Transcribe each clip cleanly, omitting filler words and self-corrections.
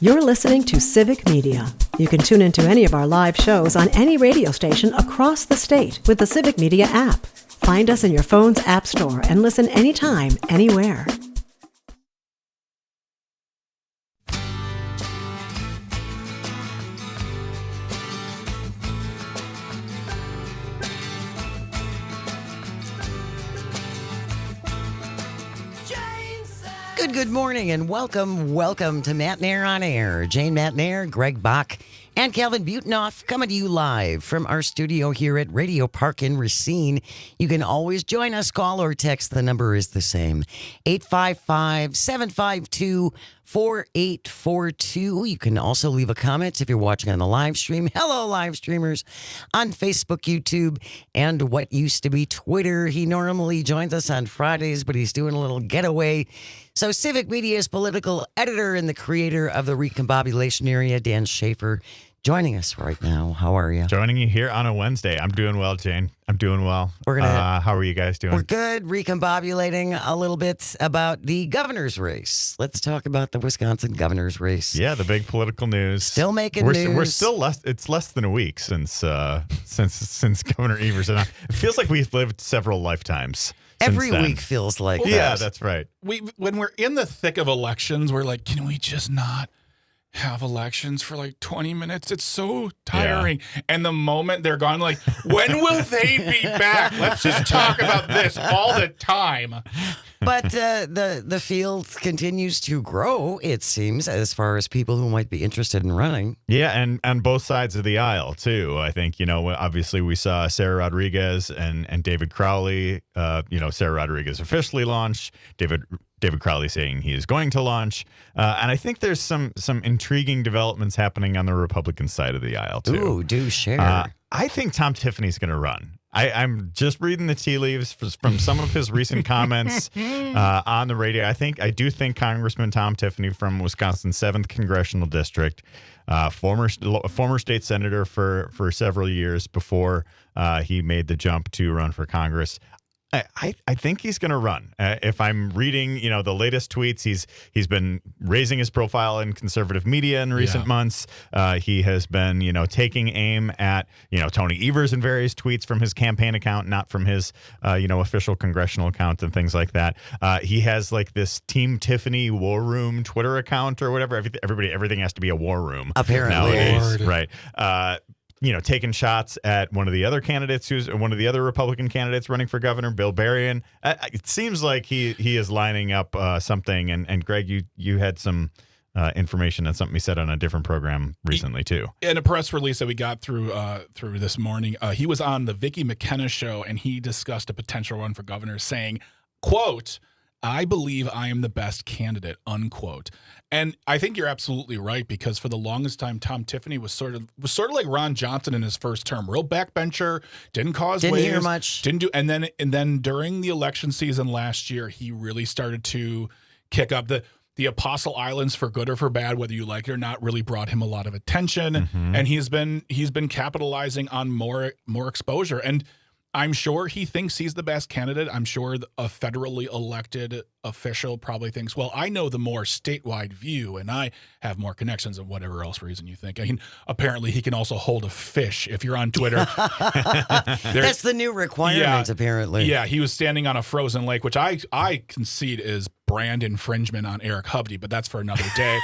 You're listening to Civic Media. You can tune into any of our live shows on any radio station across the state with the Civic Media app. Find us in your phone's app store and listen anytime, anywhere. Good morning and welcome to Matenaer on Air. Jane Matenaer, Greg Bach, and Calvin Butenoff coming to you live from our studio here at Radio Park in Racine. You can always join us, call or text. The number is the same, 855-752-4842. You can also leave a comment if you're watching on the live stream. Hello, live streamers on Facebook, YouTube, and what used to be Twitter. He normally joins us on Fridays, but he's doing a little getaway. So Civic Media's political editor and the creator of the Recombobulation Area, Dan Schaefer, joining us right now. How are you? Joining you here on a Wednesday. I'm doing well, Jane. I'm doing well. How are you guys doing? We're good. Recombobulating a little bit about the governor's race. Let's talk about the Wisconsin governor's race. Yeah, the big political news. Still making news. We're still it's less than a week since Governor Evers and I. It feels like we've lived several lifetimes. Every week feels like that. Yeah, that's right. When we're in the thick of elections, we're like, can we just not have elections for like 20 minutes? It's so tiring. Yeah. And the moment they're gone, like, when will they be back? Let's just talk about this all the time. But the field continues to grow, it seems, as far as people who might be interested in running. Yeah, and on both sides of the aisle, too. I think, obviously we saw Sarah Rodriguez and David Crowley. Sarah Rodriguez officially launched. David Crowley saying he is going to launch. And I think there's some intriguing developments happening on the Republican side of the aisle, too. Ooh, do share. I think Tom Tiffany's going to run. I'm just reading the tea leaves from some of his recent comments on the radio. I do think Congressman Tom Tiffany from Wisconsin's 7th Congressional District, former state senator for several years before he made the jump to run for Congress. I think he's going to run. If I'm reading, the latest tweets, he's been raising his profile in conservative media in recent months. He has been, taking aim at, Tony Evers in various tweets from his campaign account, not from his, official congressional account and things like that. He has like this Team Tiffany War Room Twitter account or whatever. Everything has to be a war room apparently nowadays, right? Taking shots at one of the other candidates, one of the other Republican candidates running for governor, Bill Berrien. It seems like he is lining up something. And Greg, you had some information on something he said on a different program recently too. In a press release that we got through this morning, he was on the Vicki McKenna show and he discussed a potential run for governor, saying, quote, "I believe I am the best candidate," unquote. And I think you're absolutely right, because for the longest time, Tom Tiffany was sort of like Ron Johnson in his first term, real backbencher, didn't cause waves, hear much, didn't do, and then during the election season last year, he really started to kick up the Apostle Islands, for good or for bad, whether you like it or not, really brought him a lot of attention, and he's been capitalizing on more exposure. And I'm sure he thinks he's the best candidate. I'm sure a federally elected official probably thinks, well, I know the more statewide view and I have more connections and whatever else reason you think. I mean, apparently he can also hold a fish if you're on Twitter. That's the new requirement, apparently. Yeah, he was standing on a frozen lake, which I concede is brand infringement on Eric Hovde, but that's for another day.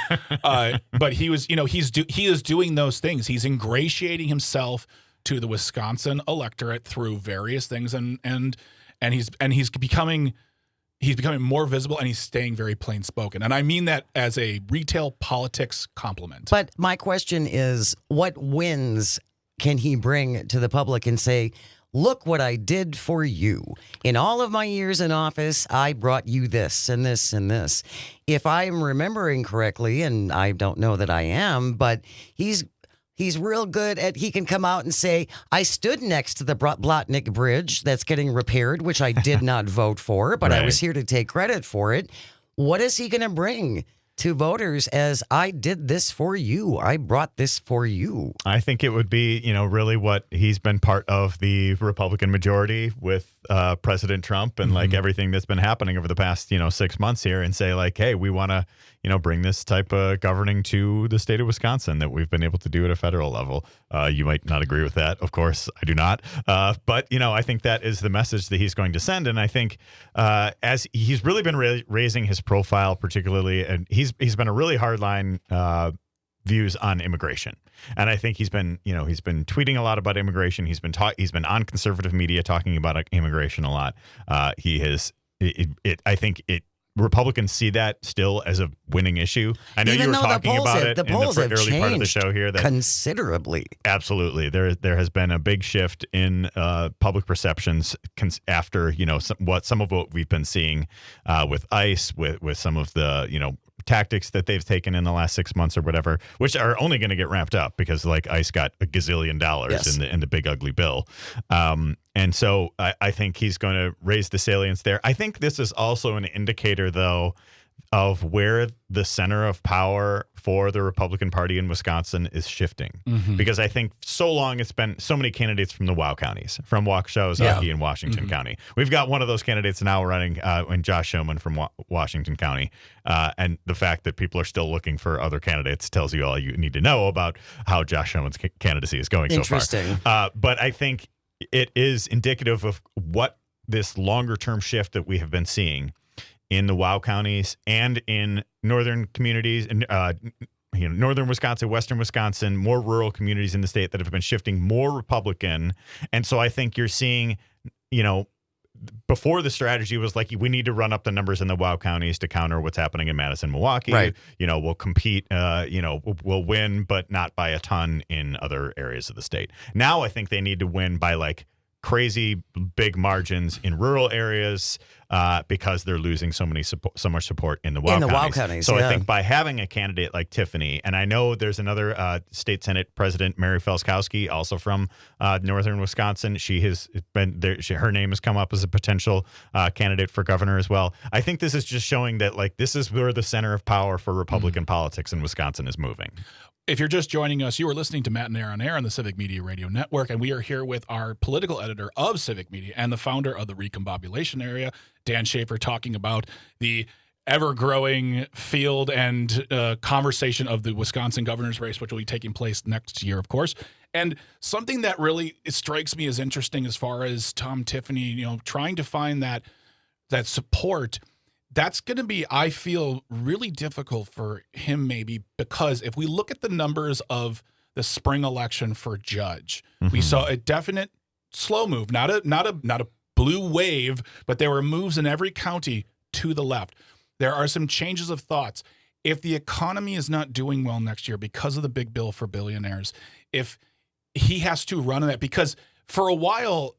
But he was, he is doing those things. He's ingratiating himself to the Wisconsin electorate through various things, and he's becoming more visible, and he's staying very plain spoken. And I mean that as a retail politics compliment. But my question is, what wins can he bring to the public and say, look what I did for you. In all of my years in office, I brought you this and this and this. If I'm remembering correctly, and I don't know that I am, but he's real good at, he can come out and say, I stood next to the Blotnick Bridge that's getting repaired, which I did not vote for, but I was here to take credit for it. What is he going to bring to voters as, I did this for you, I brought this for you? I think it would be, really what he's been part of the Republican majority with President Trump and like everything that's been happening over the past, 6 months here, and say like, hey, we want to, bring this type of governing to the state of Wisconsin that we've been able to do at a federal level. You might not agree with that. Of course, I do not. But, I think that is the message that he's going to send. And I think as he's really been raising his profile, particularly, and he's been a really hardline views on immigration. And I think he's been tweeting a lot about immigration. He's been on conservative media talking about immigration a lot. He has I think Republicans see that still as a winning issue. I know you were talking about it in the early part of the show here. That considerably. Absolutely. There has been a big shift in public perceptions after, some of what we've been seeing with ICE, with some of the, tactics that they've taken in the last 6 months or whatever, which are only going to get ramped up because ICE got $1 gazillion yes. in the big ugly bill. And so I think he's going to raise the salience there. I think this is also an indicator, though, of where the center of power for the Republican Party in Wisconsin is shifting. Mm-hmm. Because I think so long it's been so many candidates from the WOW counties, from Waukesha, Ozaukee, and Washington mm-hmm. County. We've got one of those candidates now running, and Josh Schoeman from Washington County. And the fact that people are still looking for other candidates tells you all you need to know about how Josh Schoeman's candidacy is going so far. Interesting. But I think it is indicative of what this longer term shift that we have been seeing in the WOW counties and in northern communities, northern Wisconsin, western Wisconsin, more rural communities in the state that have been shifting more Republican. And so I think you're seeing, before the strategy was like, we need to run up the numbers in the WOW counties to counter what's happening in Madison, Milwaukee. Right. We'll compete, we'll win, but not by a ton in other areas of the state. Now I think they need to win by crazy big margins in rural areas because they're losing so much support in the WOW counties. So I think by having a candidate like Tiffany, and I know there's another state Senate President, Mary Felskowski, also from northern Wisconsin. She has been there. Her name has come up as a potential candidate for governor as well. I think this is just showing that this is where the center of power for Republican politics in Wisconsin is moving. If you're just joining us, you are listening to Matenaer on Air on the Civic Media Radio Network, and we are here with our political editor of Civic Media and the founder of the Recombobulation Area, Dan Schaefer, talking about the ever-growing field and conversation of the Wisconsin governor's race, which will be taking place next year, of course. And something that really strikes me as interesting as far as Tom Tiffany, trying to find that support. That's going to be, I feel, really difficult for him maybe because if we look at the numbers of the spring election for judge, mm-hmm. we saw a definite slow move, not a blue wave, but there were moves in every county to the left. There are some changes of thoughts. If the economy is not doing well next year because of the big bill for billionaires, if he has to run on that, because for a while,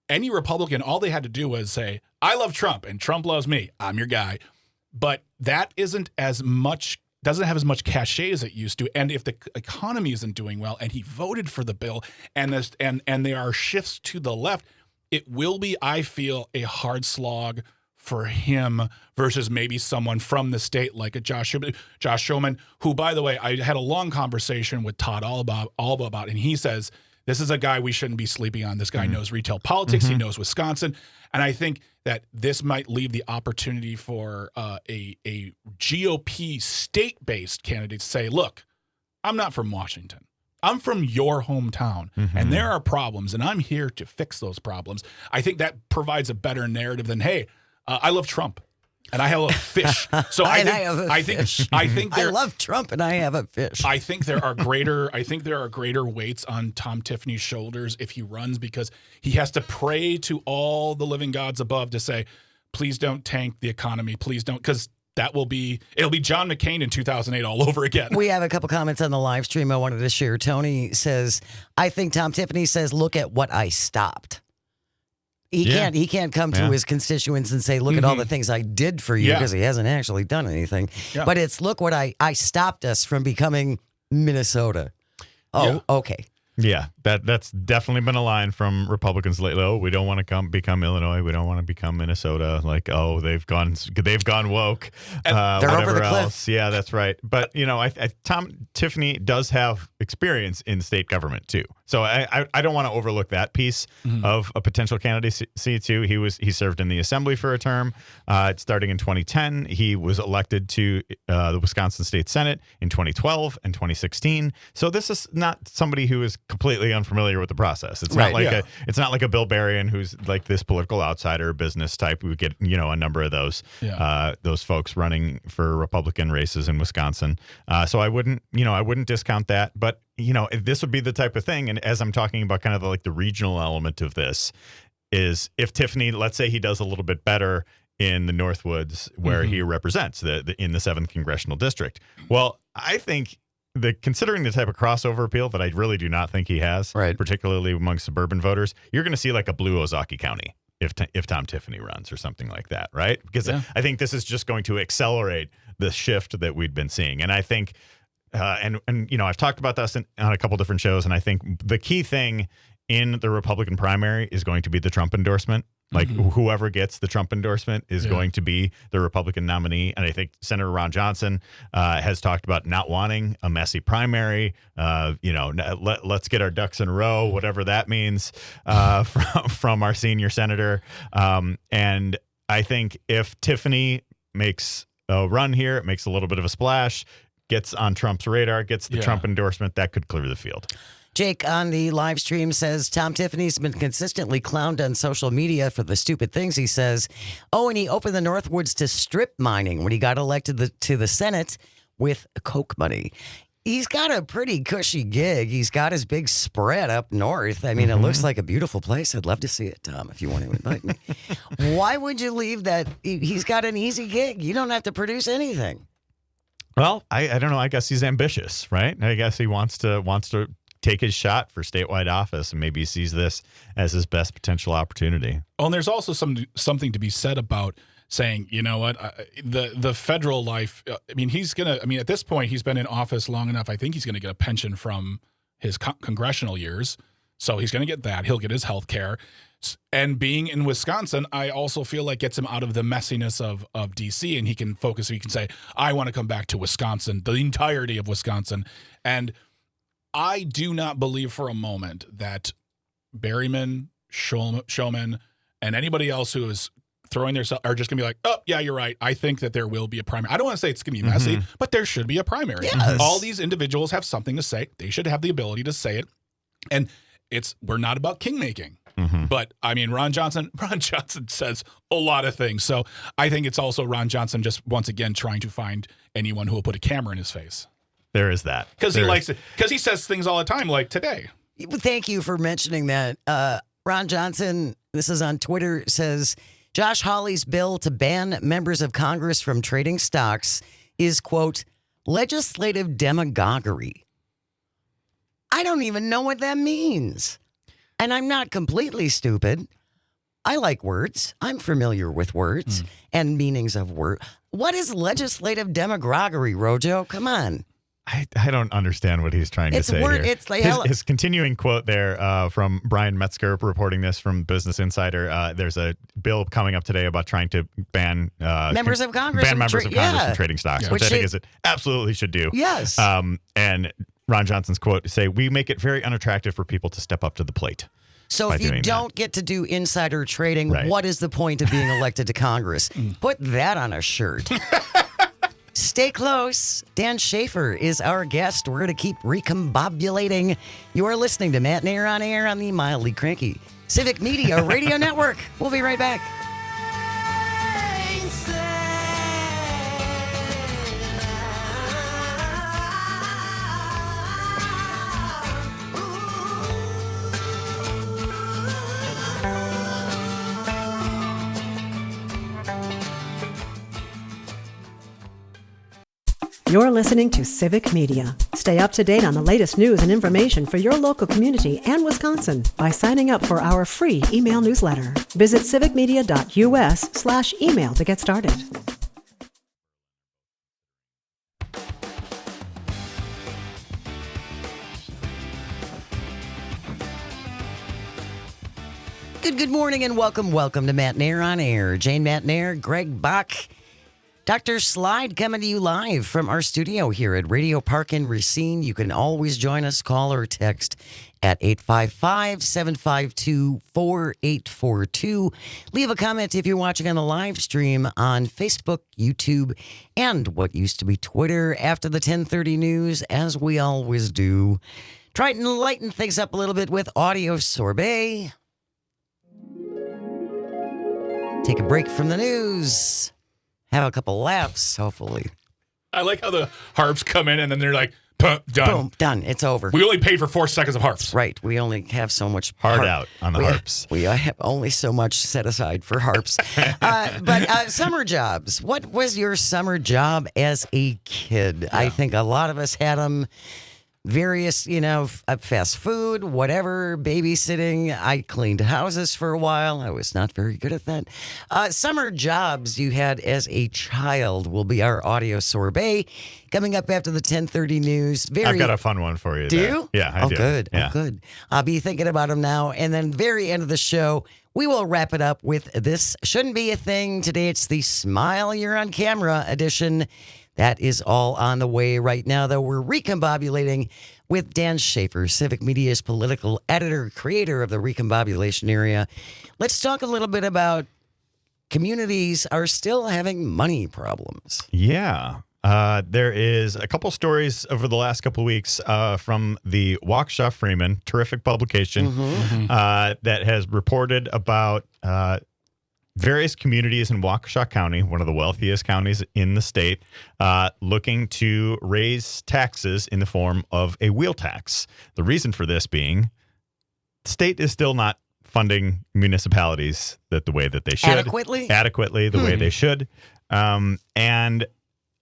any Republican, all they had to do was say, I love Trump and Trump loves me. I'm your guy. But that doesn't have as much cachet as it used to. And if the economy isn't doing well and he voted for the bill and there are shifts to the left, it will be, I feel, a hard slog for him versus maybe someone from the state like a Josh Schoeman, who, by the way, I had a long conversation with Todd Alba about, and he says, this is a guy we shouldn't be sleeping on. This guy mm-hmm. knows retail politics. Mm-hmm. He knows Wisconsin. And I think that this might leave the opportunity for a GOP state-based candidate to say, look, I'm not from Washington. I'm from your hometown, mm-hmm. and there are problems, and I'm here to fix those problems. I think that provides a better narrative than, hey, I love Trump. And I have a fish. So I think I love Trump and I have a fish. I think there are greater weights on Tom Tiffany's shoulders if he runs, because he has to pray to all the living gods above to say, please don't tank the economy. Please don't, because it'll be John McCain in 2008 all over again. We have a couple comments on the live stream I wanted to share. Tony says, I think Tom Tiffany says, look at what I stopped. He can't come to his constituents and say, look mm-hmm. at all the things I did for you, because he hasn't actually done anything. Yeah. But it's, look what I stopped us from becoming Minnesota. Oh, okay. Yeah, that's definitely been a line from Republicans lately. Oh, we don't want to become Illinois. We don't want to become Minnesota. Like, oh, they've gone woke. They're over the cliff. Else. Yeah, that's right. But Tom Tiffany does have experience in state government too. So I don't want to overlook that piece of a potential candidacy too. He served in the assembly for a term, starting in 2010. He was elected to the Wisconsin State Senate in 2012 and 2016. So this is not somebody who is completely unfamiliar with the process. It's not like a Bill Berrien who's like this political outsider business type. We get a number of those folks running for Republican races in Wisconsin. So I wouldn't discount that, but this would be the type of thing. And as I'm talking about kind of like the regional element of this is if Tiffany, let's say he does a little bit better in the Northwoods where he represents in the 7th congressional district. Well, I think considering the type of crossover appeal that I really do not think he has, particularly among suburban voters, you're going to see like a blue Ozaukee County if Tom Tiffany runs or something like that, right? Because I think this is just going to accelerate the shift that we'd been seeing. And I think and I've talked about this on a couple different shows, and I think the key thing in the Republican primary is going to be the Trump endorsement. Like whoever gets the Trump endorsement is going to be the Republican nominee. And I think Senator Ron Johnson has talked about not wanting a messy primary. Let's get our ducks in a row, whatever that means, from our senior senator. And I think if Tiffany makes a run here, it makes a little bit of a splash, gets on Trump's radar, gets the Trump endorsement, that could clear the field. Jake on the live stream says Tom Tiffany's been consistently clowned on social media for the stupid things he says. Oh, and he opened the Northwoods to strip mining when he got elected to the Senate with Coke money. He's got a pretty cushy gig. He's got his big spread up north. I mean, it looks like a beautiful place. I'd love to see it, Tom, if you want to invite me. Why would you leave that? He's got an easy gig. You don't have to produce anything. Well, I don't know. I guess he's ambitious, right? I guess he wants to take his shot for statewide office, and maybe he sees this as his best potential opportunity. Oh, and there's also something to be said about saying, you know what, the federal life. At this point, he's been in office long enough. I think he's going to get a pension from his congressional years, so he's going to get that. He'll get his health care. And being in Wisconsin, I also feel like gets him out of the messiness of D.C., and he can focus. He can say, I want to come back to Wisconsin, the entirety of Wisconsin. And I do not believe for a moment that Berryman, Showman, and anybody else who is throwing themselves are just going to be like, oh, yeah, you're right. I think that there will be a primary. I don't want to say it's going to be messy, but there should be a primary. Yes. All these individuals have something to say. They should have the ability to say it. And we're not about king-making. But, I mean, Ron Johnson says a lot of things. So I think it's also Ron Johnson just, once again, trying to find anyone who will put a camera in his face. There is that. Because he likes it. Because he says things all the time, like today. Thank you for mentioning that. Ron Johnson, this is on Twitter, says, Josh Hawley's bill to ban members of Congress from trading stocks is, quote, legislative demagoguery. I don't even know what that means. And I'm not completely stupid. I like words. I'm familiar with words and meanings of words. What is legislative demagoguery, Rojo? Come on. I don't understand what he's trying to say here. It's like his continuing quote there from Brian Metzger reporting this from Business Insider. There's a bill coming up today about trying to ban members of Congress from trading stocks, which I think is it absolutely should do. Yes. And Ron Johnson's quote say, we make it very unattractive for people to step up to the plate. So if you don't get to do insider trading, what is the point of being elected to Congress? Put that on a shirt. Stay close. Dan Schaefer is our guest. We're going to keep recombobulating. You are listening to Matenaer on Air on the mildly cranky Civic Media Radio Network. We'll be right back. You're listening to Civic Media. Stay up to date on the latest news and information for your local community and Wisconsin by signing up for our free email newsletter. Visit civicmedia.us/email to get started. Good morning and welcome to Matenaer on Air. Jane Matenaer, Greg Bach, Dr. Slide coming to you live from our studio here at Radio Park in Racine. You can always join us, call or text at 855-752-4842. Leave a comment if you're watching on the live stream on Facebook, YouTube, and what used to be Twitter after the 10:30 news, as we always do. Try to lighten things up a little bit with Audio Sorbet. Take a break from the news. Have a couple laughs, hopefully. I like how the harps come in and then they're like, done. Boom, done. It's over. We only paid for 4 seconds of harps. Right. We only have so much Hard out on the harps. We have only so much set aside for harps. But summer jobs. What was your summer job as a kid? I think a lot of us had them. Various, fast food, whatever, babysitting. I cleaned houses for a while. I was not very good at that. Summer jobs you had as a child will be our Audio Sorbet coming up after the 10:30 news. I've got a fun one for you. Do there. you? Yeah, I do. Good. Yeah. Oh, good. I'll be thinking about them now. And then very end of the show, we will wrap it up with this Shouldn't Be a Thing. Today it's the Smile You're on Camera edition. That is all on the way right now, though. We're recombobulating with Dan Schaefer, Civic Media's political editor, creator of the Recombobulation Area. Let's talk a little bit about communities are still having money problems. Yeah. There is a couple stories over the last couple of weeks from the Waukesha Freeman, terrific publication, that has reported about various communities in Waukesha County, one of the wealthiest counties in the state, looking to raise taxes in the form of a wheel tax. The reason for this being the state is still not funding municipalities the way that they should. Adequately, the way they should. And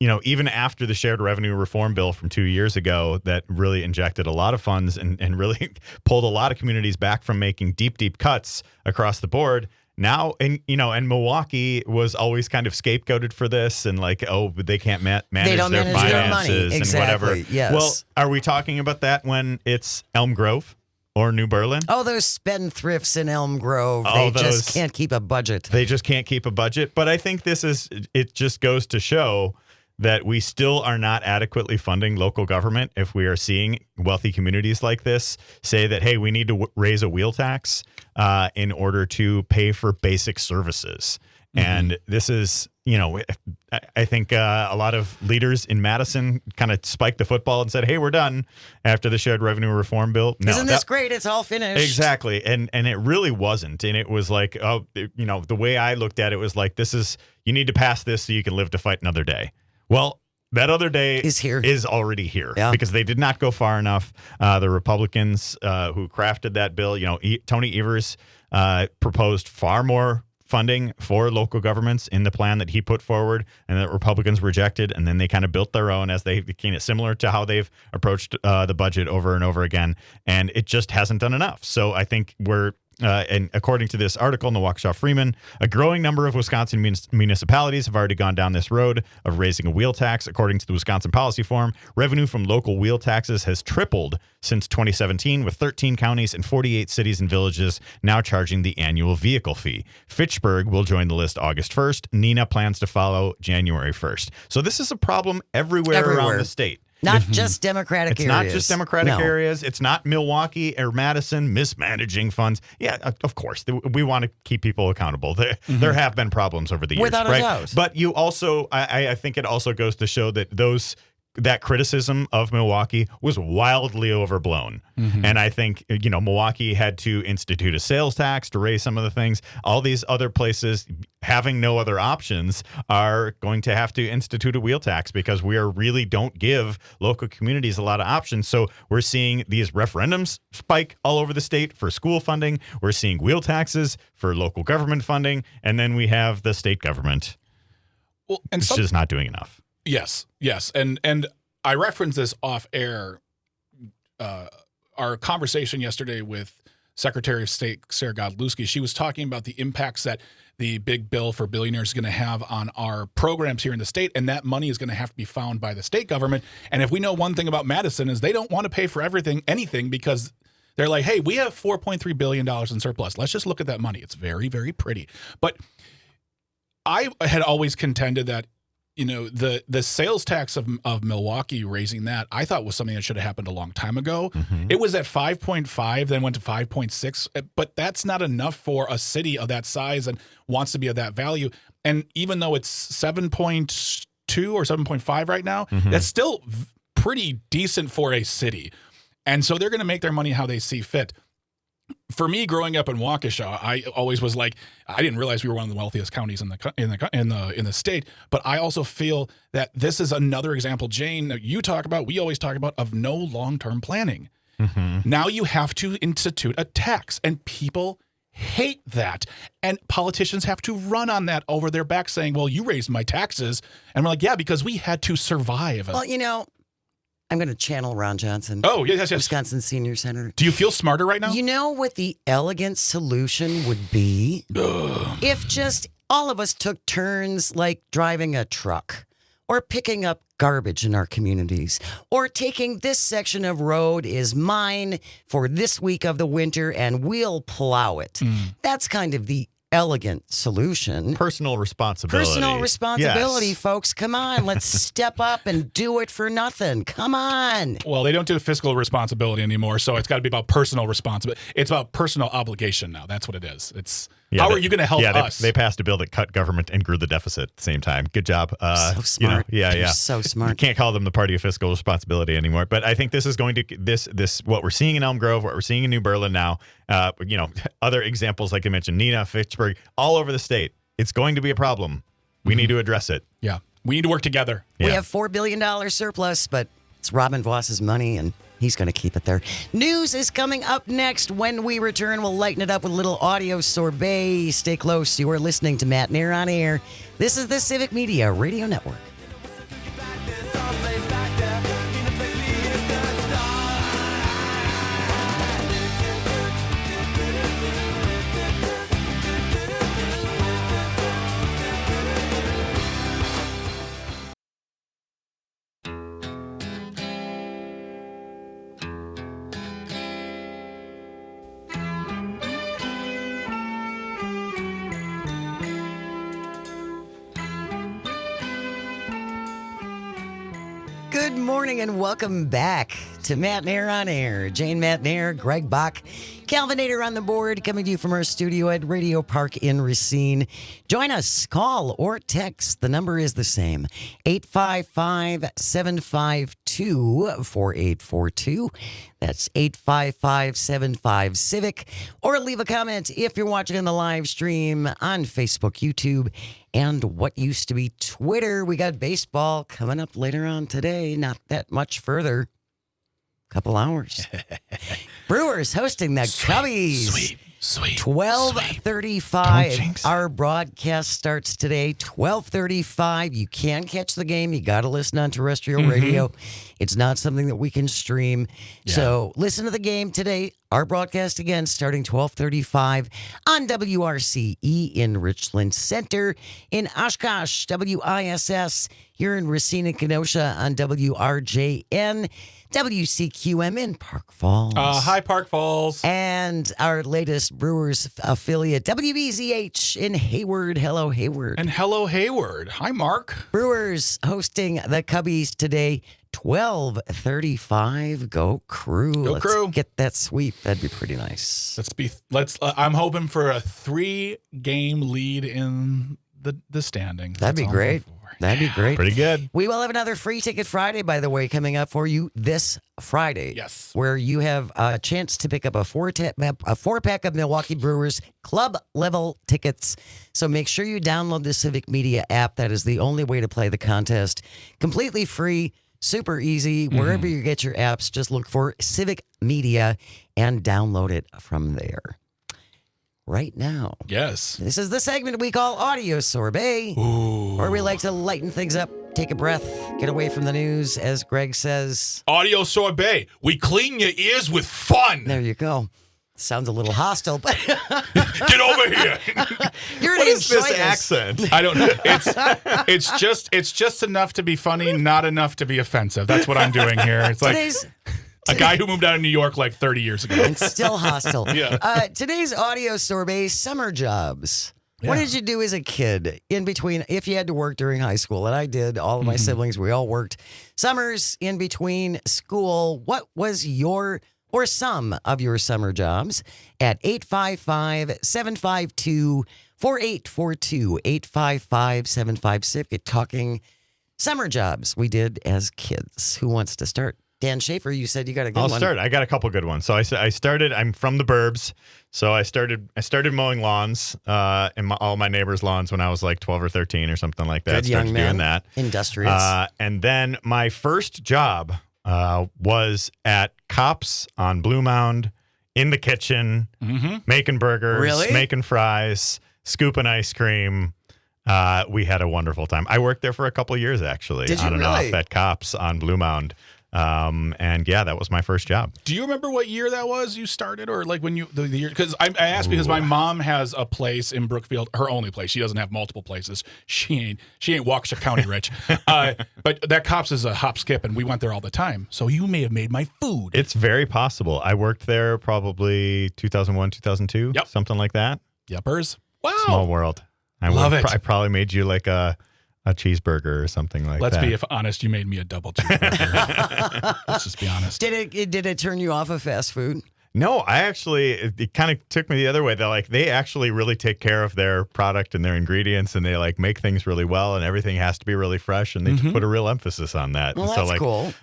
even after the shared revenue reform bill from 2 years ago that really injected a lot of funds and really pulled a lot of communities back from making deep cuts across the board. Now, and Milwaukee was always kind of scapegoated for this and they can't manage their finances and whatever. Yes. Well, are we talking about that when it's Elm Grove or New Berlin? Oh, those spendthrifts in Elm Grove. They just can't keep a budget. They just can't keep a budget. But I think it just goes to show that we still are not adequately funding local government if we are seeing wealthy communities like this say that, hey, we need to raise a wheel tax in order to pay for basic services. And this is, I think a lot of leaders in Madison kind of spiked the football and said, hey, we're done after the shared revenue reform bill. No, Isn't this great? It's all finished. Exactly. And it really wasn't. And it was like, the way I looked at it was like, you need to pass this so you can live to fight another day. Well, that other day is already here because they did not go far enough. The Republicans who crafted that bill, Tony Evers proposed far more funding for local governments in the plan that he put forward and that Republicans rejected. And then they kind of built their own as they became similar to how they've approached the budget over and over again. And it just hasn't done enough. So I think and according to this article in the Waukesha Freeman, a growing number of Wisconsin municipalities have already gone down this road of raising a wheel tax. According to the Wisconsin Policy Forum, revenue from local wheel taxes has tripled since 2017, with 13 counties and 48 cities and villages now charging the annual vehicle fee. Fitchburg will join the list August 1st. Neenah plans to follow January 1st. So this is a problem everywhere around the state. Not just Democratic areas. It's not just Democratic areas. It's not Milwaukee or Madison mismanaging funds. Yeah, of course. We want to keep people accountable. There have been problems over the years. Without a doubt. But you also, I think it also goes to show that that criticism of Milwaukee was wildly overblown. And I think, Milwaukee had to institute a sales tax to raise some of the things. All these other places, having no other options, are going to have to institute a wheel tax because we really don't give local communities a lot of options. So we're seeing these referendums spike all over the state for school funding. We're seeing wheel taxes for local government funding. And then we have the state government, which is not doing enough. Yes. And I referenced this off air, our conversation yesterday with Secretary of State Sarah Godlewski. She was talking about the impacts that the big bill for billionaires is going to have on our programs here in the state, and that money is going to have to be found by the state government. And if we know one thing about Madison is they don't want to pay for anything because they're like, hey, we have $4.3 billion in surplus. Let's just look at that money. It's very, very pretty. But I had always contended that the sales tax of Milwaukee, raising that, I thought was something that should have happened a long time ago. It was at 5.5, then went to 5.6, but that's not enough for a city of that size and wants to be of that value. And even though it's 7.2 or 7.5 right now, that's still pretty decent for a city. And so they're going to make their money how they see fit. For me, growing up in Waukesha, I always was like, I didn't realize we were one of the wealthiest counties in the state. But I also feel that this is another example, Jane, that you talk about, we always talk about, of no long-term planning. Now you have to institute a tax, and people hate that. And politicians have to run on that over their back, saying, well, you raised my taxes. And we're like, yeah, because we had to survive. Well, I'm going to channel Ron Johnson. Oh, yes. Wisconsin senior senator. Do you feel smarter right now? You know what the elegant solution would be? If just all of us took turns like driving a truck or picking up garbage in our communities or taking this section of road is mine for this week of the winter and we'll plow it. That's kind of the elegant solution. Personal responsibility. Yes. Folks. Come on. Let's step up and do it for nothing. Come on. Well, they don't do fiscal responsibility anymore, so it's got to be about personal responsibility. It's about personal obligation now. That's what it is. How are you going to help us? They passed a bill that cut government and grew the deficit at the same time. Good job. So smart. They're so smart. You can't call them the party of fiscal responsibility anymore. But I think this is going to this what we're seeing in Elm Grove, what we're seeing in New Berlin now. Other examples like I mentioned, Neenah, Fitchburg, all over the state. It's going to be a problem. We need to address it. Yeah, we need to work together. We have $4 billion surplus, but it's Robin Voss's money, and he's going to keep it there. News is coming up next. When we return, we'll lighten it up with a little audio sorbet. Stay close. You are listening to Matenaer on Air. This is the Civic Media Radio Network. Good morning and welcome back to Matenaer on Air. Jane Matenaer, Greg Bach, Calvinator on the board, coming to you from our studio at Radio Park in Racine. Join us, call or text. The number is the same, 855-752-4842. That's 855-75-CIVIC. Or leave a comment if you're watching on the live stream on Facebook, YouTube, and what used to be Twitter. We got baseball coming up later on today, not that much further. Couple hours. Brewers hosting the Cubbies. Sweet. 12:35. Our broadcast starts today, 12:35. You can catch the game. You got to listen on terrestrial radio. It's not something that we can stream. Yeah. So listen to the game today. Our broadcast again starting 12:35 on WRCE in Richland Center, in Oshkosh, WISS, here in Racine and Kenosha on WRJN. WCQM in Park Falls. Hi, Park Falls. And our latest Brewers affiliate, WBZH in Hayward. Hello, Hayward. And hello, Hayward. Hi, Mark. Brewers hosting the Cubbies today, 12:35. Go Crew. Go Crew. Let's get that sweep. That'd be pretty nice. I'm hoping for a 3-game lead in the standings. That'd be great. That'd be great. Pretty good. We will have another Free Ticket Friday, by the way, coming up for you this Friday. Yes. Where you have a chance to pick up a 4-pack of Milwaukee Brewers club level tickets. So make sure you download the Civic Media app. That is the only way to play the contest. Completely free, super easy. Wherever you get your apps, just look for Civic Media and download it from there. Right now. Yes. This is the segment we call Audio Sorbet, where we like to lighten things up, take a breath, get away from the news, as Greg says. Audio Sorbet. We clean your ears with fun. There you go. Sounds a little hostile, but get over here. You're what is this this accent? I don't know. It's just enough to be funny, not enough to be offensive. That's what I'm doing here. It's like a guy who moved out of New York like 30 years ago. And still hostile. Yeah. Today's Audio Sorbet, summer jobs. What did you do as a kid in between, if you had to work during high school? And I did. All of my siblings, we all worked summers in between school. What was your or some of your summer jobs? At 855-752-4842, 855-756. Talking summer jobs we did as kids. Who wants to start? Dan Schaefer, you said you got a good one. I'll start. I got a couple good ones. So I started. I'm from the burbs, so I started mowing lawns, and all my neighbors' lawns when I was like 12 or 13 or something like that. Good young Started man. doing that. Industrious. And then my first job was at Cops on Blue Mound in the kitchen, making burgers, Really? making fries, scooping ice cream. We had a wonderful time. I worked there for a couple of years, actually, Did you on and really? off at Cops on Blue Mound. And yeah, that was my first job. Do you remember what year that was you started, or like when you the year? Because I asked because my mom has a place in Brookfield, her only place. She doesn't have multiple places. She ain't Waukesha County rich. But that Cops is a hop skip, and we went there all the time. So you may have made my food. It's very possible. I worked there probably 2001, 2002, Yep. something like that. Yuppers. Wow. Small world. Love it. I probably made you like a cheeseburger or something like Let's that. be honest. You made me a double cheeseburger. Let's just be honest. Did it turn you off of fast food? No, it kind of took me the other way. They actually really take care of their product and their ingredients, and they like make things really well, and everything has to be really fresh, and they put a real emphasis on that. Well, and that's so, cool.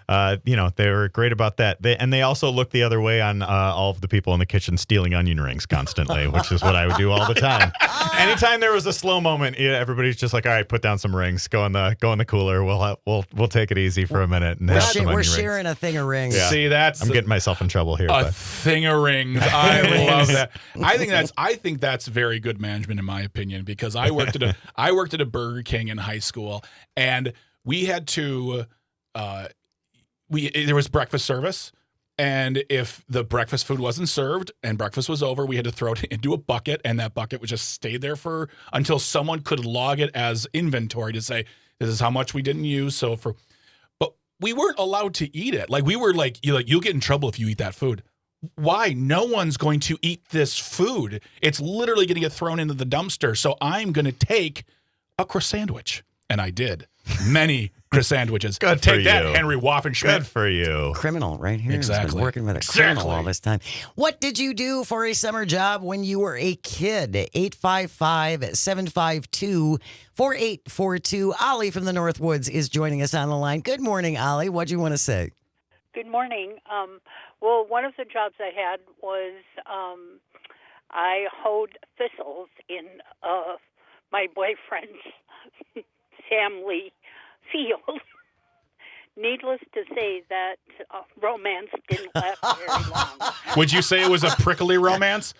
They were great about that. They also look the other way on all of the people in the kitchen stealing onion rings constantly, which is what I would do all the time. Anytime there was a slow moment, everybody's just like, "All right, put down some rings, go in the cooler. We'll take it easy for a minute and have some onion We're rings." sharing a thing of rings. Yeah. See, that's I'm getting myself in trouble here. a But. thing of rings. I love that. I think that's very good management in my opinion, because I worked at a Burger King in high school, and we had to there was breakfast service, and if the breakfast food wasn't served and breakfast was over, we had to throw it into a bucket, and that bucket would just stay there until someone could log it as inventory to say this is how much we didn't use. But we weren't allowed to eat it. Like we were like you'll get in trouble if you eat that food. Why? No one's going to eat this food. It's literally going to get thrown into the dumpster. So I'm going to take a croissant. And I did. Many croissant. Good for Take that, you. Henry Waffenschmidt. Good for you. Criminal right here. He's Exactly. been working with a criminal Exactly. all this time. What did you do for a summer job when you were a kid? 855-752-4842. Ollie from the Northwoods is joining us on the line. Good morning, Ollie. What'd you want to say? Good morning. Well, one of the jobs I had was I hoed thistles in my boyfriend's family field. Needless to say, that romance didn't last very long. Would you say it was a prickly romance?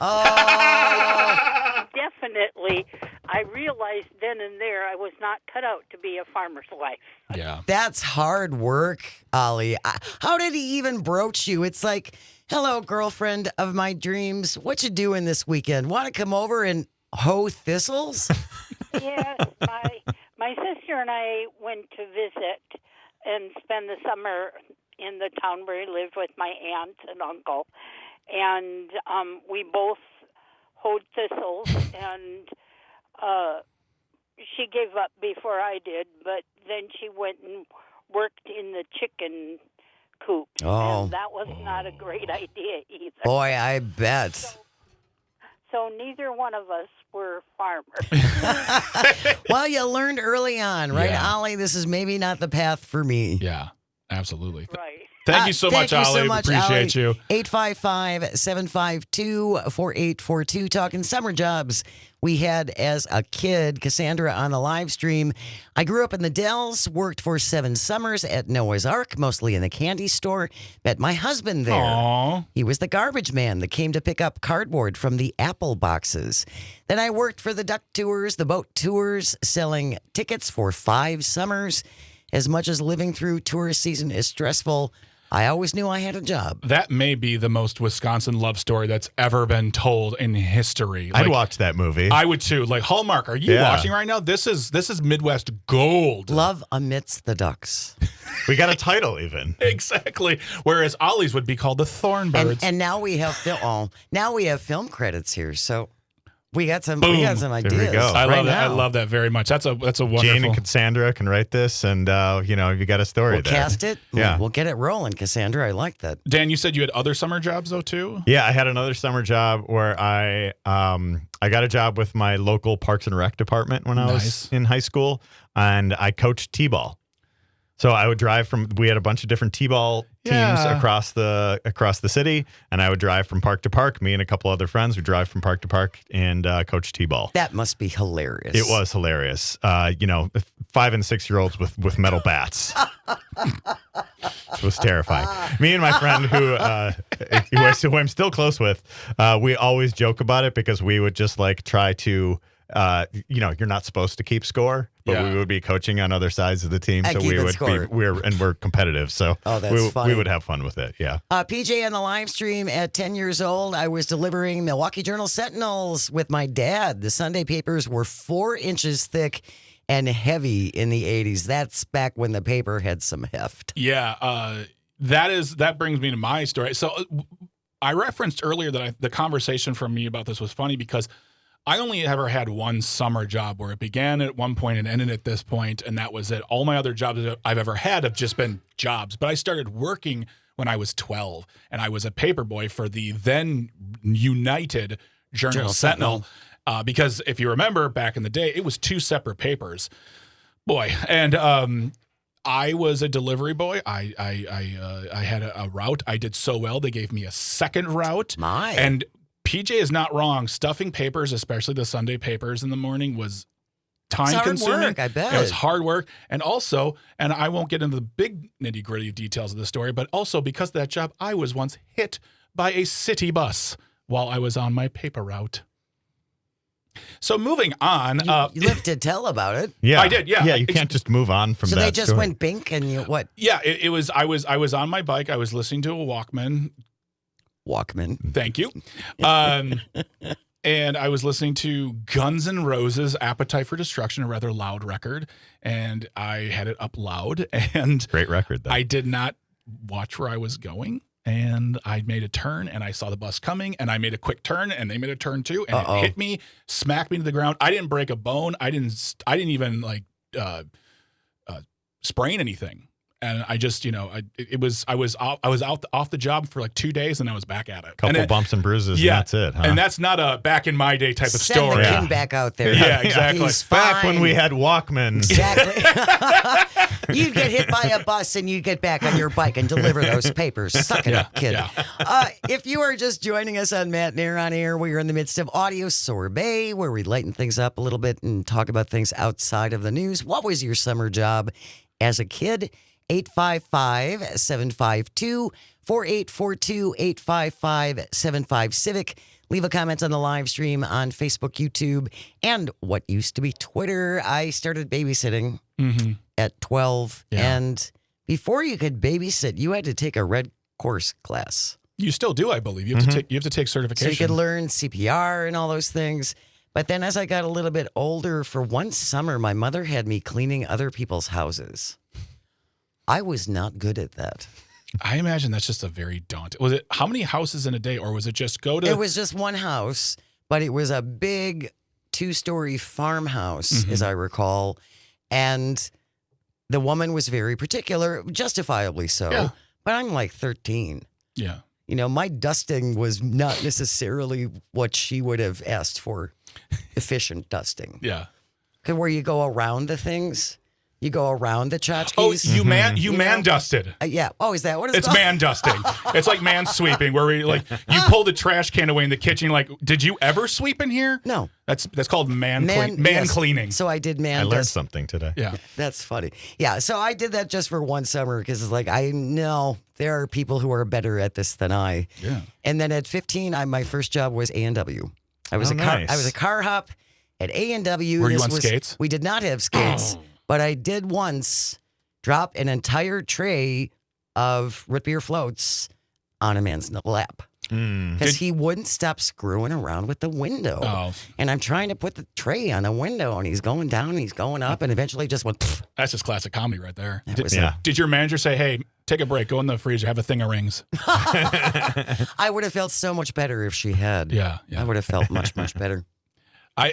Definitely. I realized then and there I was not cut out to be a farmer's wife. Yeah. That's hard work, Ollie. How did he even broach you? It's like, hello, girlfriend of my dreams. What you doing this weekend? Want to come over and hoe thistles? Yes, my sister and I went to visit and spend the summer in the town where he lived with my aunt and uncle. And we both hoed thistles, and she gave up before I did, but then she went and worked in the chicken coop. Oh. And that was not a great idea either. Boy, I bet. So neither one of us were farmers. Well, you learned early on, right, Yeah. Ollie? This is maybe not the path for me. Yeah, absolutely. Right. Thank you so much, Thank you so Ollie. much, Appreciate you. 855-752-4842. Talking summer jobs we had as a kid. Cassandra on the live stream. I grew up in the Dells, worked for 7 summers at Noah's Ark, mostly in the candy store. Met my husband there. Aw. He was the garbage man that came to pick up cardboard from the apple boxes. Then I worked for the duck tours, the boat tours, selling tickets for 5 summers. As much as living through tourist season is stressful, I always knew I had a job. That may be the most Wisconsin love story that's ever been told in history. I'd Like, watch that movie. I would too. Like Hallmark, are you Yeah. watching right now? This is Midwest gold. Love amidst the ducks. We got a title even. Exactly. Whereas Ollie's would be called the Thornbirds. And now we have film credits here. So We got some. Boom. We got some we ideas. go. I right love that. I now. love that very much. That's a wonderful. Jane and Cassandra can write this, and you got a story We'll there. cast it. Yeah. We'll get it rolling, Cassandra. I like that. Dan, you said you had other summer jobs though too. Yeah, I had another summer job where I got a job with my local Parks and Rec department when I was in high school, and I coached T-ball. So I would drive we had a bunch of different T-ball teams across the city, and I would drive from park to park. Me and a couple other friends would drive from park to park and coach T-ball. That must be hilarious. It was hilarious. 5 and 6 year olds with metal bats. It was terrifying. Me and my friend who I'm still close with, we always joke about it because we would just like try to, you're not supposed to keep score, but we would be coaching on other sides of the team, And so keep we it would score. we're competitive, so that's funny. we would have fun with it. Yeah. PJ on the live stream at 10 years old, I was delivering Milwaukee Journal Sentinels with my dad. The Sunday papers were 4 inches thick and heavy in the 80s. That's back when the paper had some heft. Yeah, that brings me to my story. So I referenced earlier that the conversation from me about this was funny because I only ever had one summer job where it began at one point and ended at this point, and that was it. All my other jobs that I've ever had have just been jobs. But I started working when I was 12, and I was a paper boy for the then United Journal Sentinel. Because if you remember back in the day, it was 2 separate papers. Boy, and I was a delivery boy. I had a route. I did so well, they gave me a second route. And PJ is not wrong. Stuffing papers, especially the Sunday papers in the morning, was time-consuming. Hard work, I bet. It was hard work. And also, and I won't get into the big nitty-gritty details of the story, but also because of that job, I was once hit by a city bus while I was on my paper route. So moving on. You live to tell about it. Yeah, I did, yeah. Yeah, you can't just move on from So that. they just story. went bink and you what? Yeah, it was. I was on my bike. I was listening to a Walkman. Thank you. And I was listening to Guns N' Roses' Appetite for Destruction, a rather loud record, and I had it up loud. And Great record, though. I did not watch where I was going. And I made a turn, and I saw the bus coming, and I made a quick turn, and they made a turn too, and it hit me, smacked me to the ground. I didn't break a bone. I didn't even like sprain anything. And I just, I was off the job for like 2 days, and I was back at it. Couple bumps and bruises, and that's it. Huh? And that's not a back in my day type of Send story. the king back out there. Yeah, exactly. He's Back fine. when we had Walkmans. Exactly. You'd get hit by a bus and you'd get back on your bike and deliver those papers. Suck it up, kid. Yeah. If you are just joining us on Matenaer on Air, we are in the midst of Audio Sorbet, where we lighten things up a little bit and talk about things outside of the news. What was your summer job as a kid? 855-752-4842, 855-75-Civic. Leave a comment on the live stream on Facebook, YouTube, and what used to be Twitter. I started babysitting at 12, and before you could babysit, you had to take a red course class. You still do, I believe. You have to take certification. So you could learn CPR and all those things. But then as I got a little bit older, for one summer, my mother had me cleaning other people's houses. I was not good at that. I imagine that's just a very daunting. Was it how many houses in a day, or was it just go to? It was just one house, but it was a big 2-story farmhouse, as I recall. And the woman was very particular, justifiably so. Yeah. But I'm like 13. Yeah. My dusting was not necessarily what she would have asked for. Efficient dusting. Yeah. Where you go around the things. You go around the tchotchkes. Oh, you man dusted. Yeah. Oh, is that what it's It's called? man dusting. It's like man sweeping, where we you pull the trash can away in the kitchen. Like, did you ever sweep in here? No. That's called man yes. cleaning. So I did man I learned dust. something today. Yeah. That's funny. Yeah. So I did that just for one summer because it's like, I know there are people who are better at this than I. Yeah. And then at 15, my first job was A&W. I was nice. I was a car hop at A&W. Were you on skates? We did not have skates. But I did once drop an entire tray of root beer floats on a man's lap. Because he wouldn't stop screwing around with the window. Oh. And I'm trying to put the tray on the window, and he's going down, and he's going up, and eventually just went, pfft. That's just classic comedy right there. Yeah. Did your manager say, "Hey, take a break, go in the freezer, have a thing of rings"? I would have felt so much better if she had. Yeah. I would have felt much, much better. I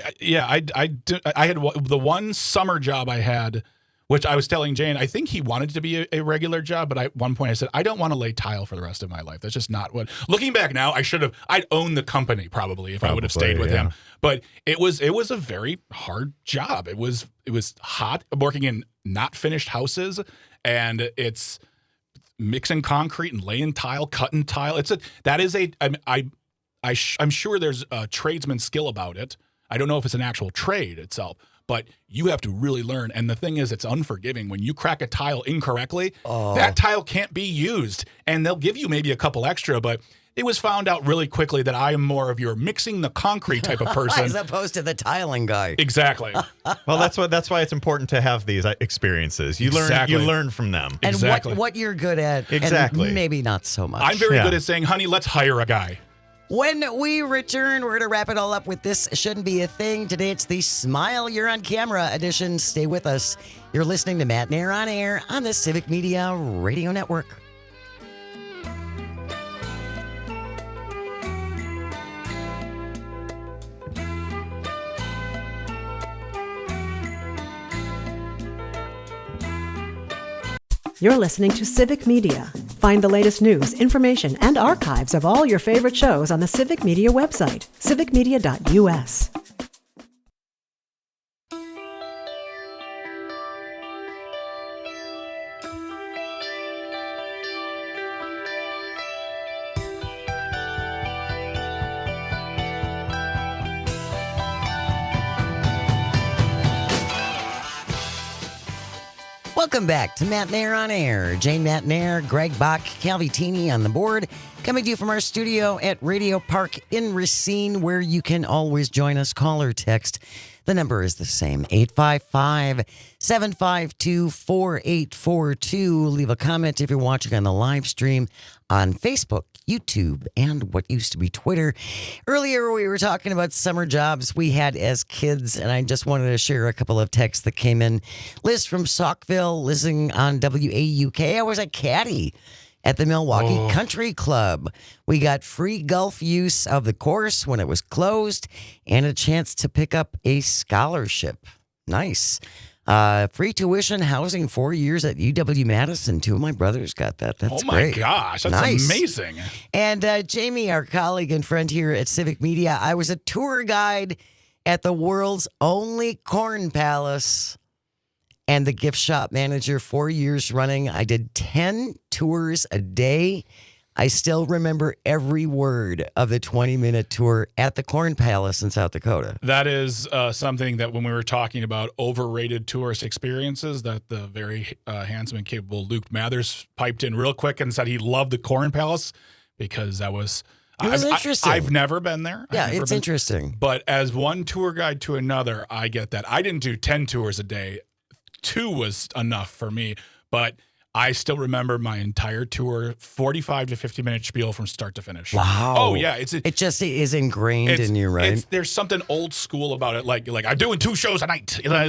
had the one summer job I had, which I was telling Jane, I think he wanted it to be a regular job, but at one point I said, I don't want to lay tile for the rest of my life. That's just not what. Looking back now, I'd own the company probably if I would have stayed with him. But it was a very hard job. It was hot, working in not finished houses, and it's mixing concrete and laying tile, cutting tile. I'm sure there's a tradesman skill about it. I don't know if it's an actual trade itself, but you have to really learn. And the thing is, it's unforgiving. When you crack a tile incorrectly, that tile can't be used. And they'll give you maybe a couple extra, but it was found out really quickly that I am more of your mixing the concrete type of person. As opposed to the tiling guy. Exactly. Well, that's why it's important to have these experiences. You learn from them. And exactly. what you're good at. Exactly. And maybe not so much. I'm very good at saying, honey, let's hire a guy. When we return, we're going to wrap it all up with This Shouldn't Be a Thing. Today, it's the Smile You're on Camera edition. Stay with us. You're listening to Matenaer on Air on the Civic Media Radio Network. You're listening to Civic Media. Find the latest news, information, and archives of all your favorite shows on the Civic Media website, civicmedia.us. Welcome back to Matenaer on Air. Jane Matenaer, Greg Bach, Calvitini on the board. Coming to you from our studio at Radio Park in Racine, where you can always join us. Call or text. The number is the same, 855-752-4842. Leave a comment if you're watching on the live stream on Facebook, YouTube, and what used to be Twitter. Earlier, we were talking about summer jobs we had as kids, and I just wanted to share a couple of texts that came in. Liz from Saukville, listening on WAUK. I was a caddy at the Milwaukee Country Club. We got free golf use of the course when it was closed and a chance to pick up a scholarship. Nice. Free tuition, housing, 4 years at UW-Madison. Two of my brothers got that. That's great. Oh, my gosh. That's nice. Amazing. And Jamie, our colleague and friend here at Civic Media, I was a tour guide at the world's only corn palace and the gift shop manager 4 years running. I did 10 tours a day. I still remember every word of the 20-minute tour at the Corn Palace in South Dakota. That is something that when we were talking about overrated tourist experiences, that the very handsome and capable Luke Mathers piped in real quick and said he loved the Corn Palace because that was... It was interesting. I've never been there. Yeah, it's interesting. But as one tour guide to another, I get that. I didn't do 10 tours a day. 2 was enough for me, but I still remember my entire tour, 45 to 50-minute spiel from start to finish. Wow. Oh, yeah. It just is ingrained in you, right? There's something old school about it. Like I'm doing 2 shows a night. I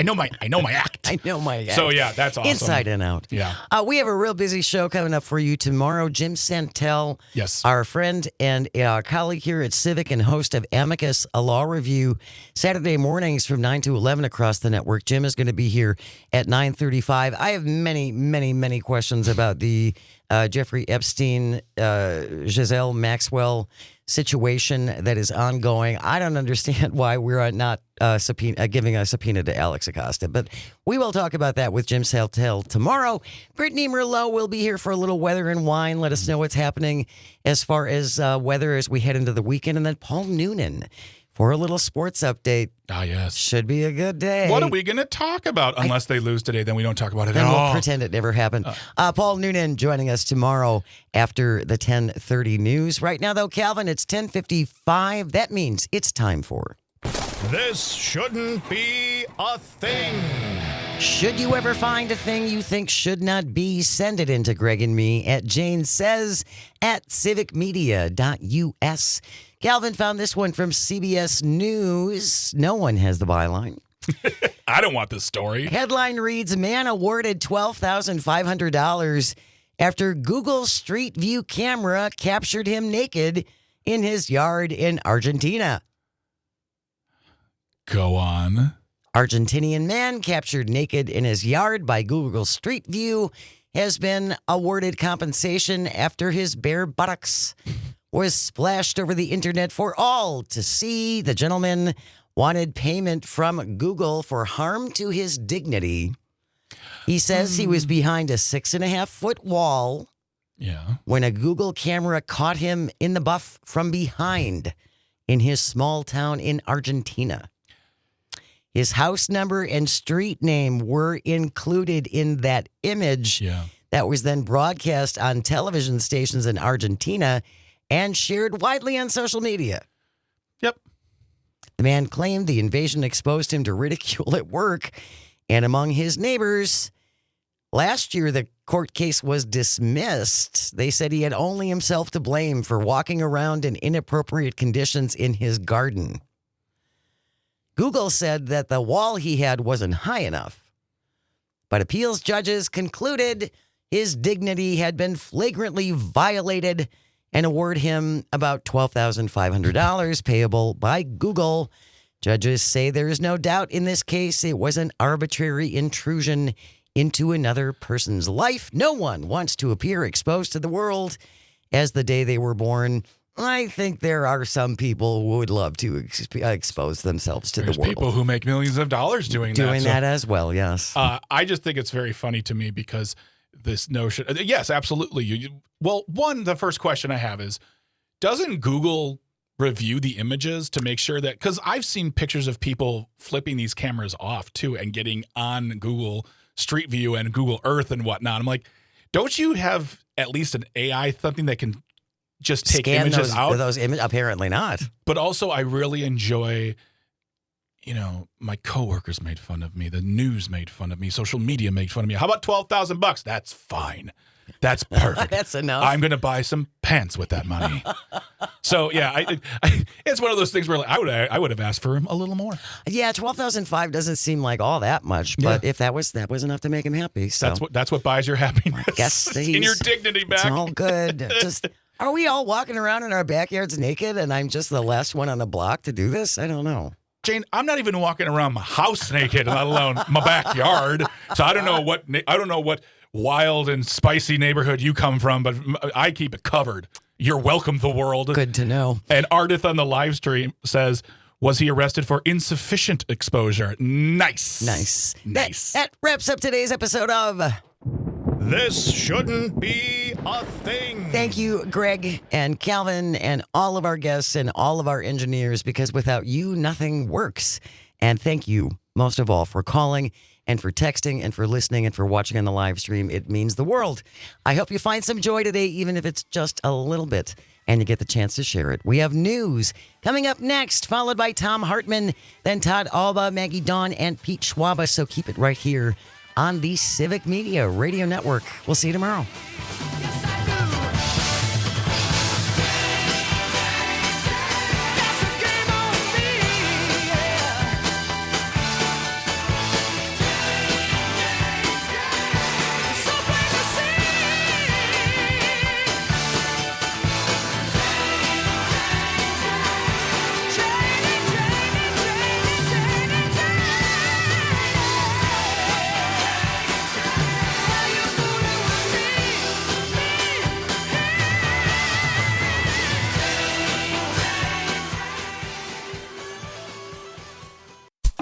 know my act. I know my act. So, yeah, that's awesome. Inside and out. Yeah. We have a real busy show coming up for you tomorrow. Jim Santel, yes, our friend and colleague here at Civic and host of Amicus, a law review, Saturday mornings from 9 to 11 across the network. Jim is going to be here at 9:35. I have many questions about the Jeffrey Epstein, Giselle Maxwell situation that is ongoing. I don't understand why we're not giving a subpoena to Alex Acosta, but we will talk about that with Jim Santel tomorrow. Brittany Merlot will be here for a little weather and wine. Let us know what's happening as far as weather as we head into the weekend. And then Paul Noonan for a little sports update. Ah, yes. Should be a good day. What are we going to talk about? Unless they lose today, then we don't talk about it then at we'll all. pretend it never happened. Paul Noonan joining us tomorrow after the 10:30 news. Right now, though, Calvin, it's 10:55. That means it's time for... This shouldn't be a thing. Should you ever find a thing you think should not be, send it in to Greg and me at janesays@civicmedia.us. Calvin found this one from CBS News. No one has the byline. I don't want this story. Headline reads, man awarded $12,500 after Google Street View camera captured him naked in his yard in Argentina. Go on. Argentinian man captured naked in his yard by Google Street View has been awarded compensation after his bare buttocks was splashed over the internet for all to see. The gentleman wanted payment from Google for harm to his dignity. He says he was behind a 6.5-foot wall when a Google camera caught him in the buff from behind in his small town in Argentina. His house number and street name were included in that image that was then broadcast on television stations in Argentina and shared widely on social media. Yep. The man claimed the invasion exposed him to ridicule at work and among his neighbors. Last year, the court case was dismissed. They said he had only himself to blame for walking around in inappropriate conditions in his garden. Google said that the wall he had wasn't high enough, but appeals judges concluded his dignity had been flagrantly violated and award him about $12,500 payable by Google. Judges say there is no doubt in this case it was an arbitrary intrusion into another person's life. No one wants to appear exposed to the world as the day they were born. I think there are some people who would love to expose themselves to There's the world. people who make millions of dollars doing that. Doing that as well, yes. I just think it's very funny to me because this notion, yes, absolutely. Well, the first question I have is, doesn't Google review the images to make sure that, because I've seen pictures of people flipping these cameras off too and getting on Google Street View and Google Earth and whatnot. I'm like, don't you have at least an AI, something that can just take Scan images out? Those images? Apparently not. But also, I really enjoy, my coworkers made fun of me. The news made fun of me. Social media made fun of me. How about $12,000? That's fine. That's perfect. That's enough. I'm going to buy some pants with that money. So yeah, it's one of those things where I would have asked for him a little more. Yeah, $12,500 doesn't seem like all that much, but if that was enough to make him happy, so that's what buys your happiness. I guess in your dignity back. It's all good. Just are we all walking around in our backyards naked, and I'm just the last one on the block to do this? I don't know. Jane, I'm not even walking around my house naked, let alone my backyard. So I don't know what wild and spicy neighborhood you come from, but I keep it covered. You're welcome, the world. Good to know. And Ardith on the live stream says, was he arrested for insufficient exposure? Nice. That wraps up today's episode of This Shouldn't Be a Thing. Thank you, Greg and Calvin and all of our guests and all of our engineers, because without you, nothing works. And thank you, most of all, for calling and for texting and for listening and for watching on the live stream. It means the world. I hope you find some joy today, even if it's just a little bit, and you get the chance to share it. We have news coming up next, followed by Tom Hartman, then Todd Alba, Maggie Dawn, and Pete Schwaba. So keep it right here on the Civic Media Radio Network. We'll see you tomorrow.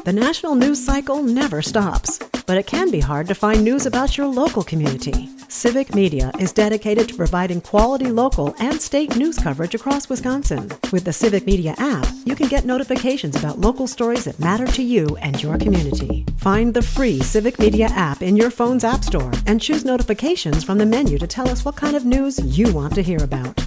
The national news cycle never stops, but it can be hard to find news about your local community. Civic Media is dedicated to providing quality local and state news coverage across Wisconsin. With the Civic Media app, you can get notifications about local stories that matter to you and your community. Find the free Civic Media app in your phone's app store and choose notifications from the menu to tell us what kind of news you want to hear about.